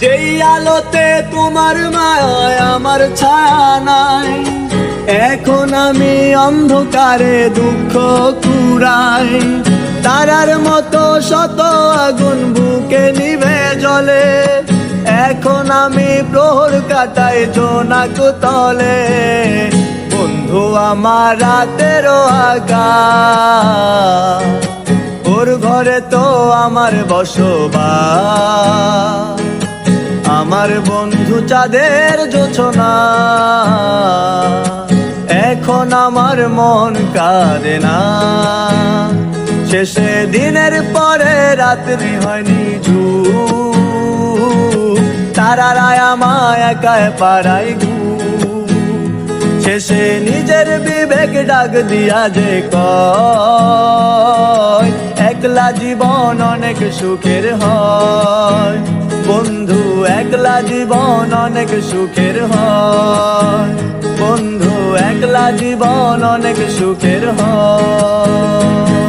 যেই আলোতে তোমার মায়ায় আমার ছায়া নাই, এখন আমি অন্ধকারে দুঃখ কুড়াই। তারার মতো শত আগুন বুকে নিভে জ্বলে, এখন আমি প্রহর কাটাই জোনাক তলে। বন্ধু আমার রাতেরও আকাশ, ওর ঘরে তো আমার বসবাস। আমার বন্ধু চাঁদের জোছনা, এখন আমার মন কাঁদে না। শেষে দিনের পরে রাত্রি হয়নি তারারায় আমায় একায় পাড়াই শেষে নিজের বিবেক ডাক দিয়া যে কয়, একলা জীবন অনেক সুখের হয়। বন্ধু একলা জীবন অনেক সুখের হয়। বন্ধু একলা জীবন অনেক সুখের হয়।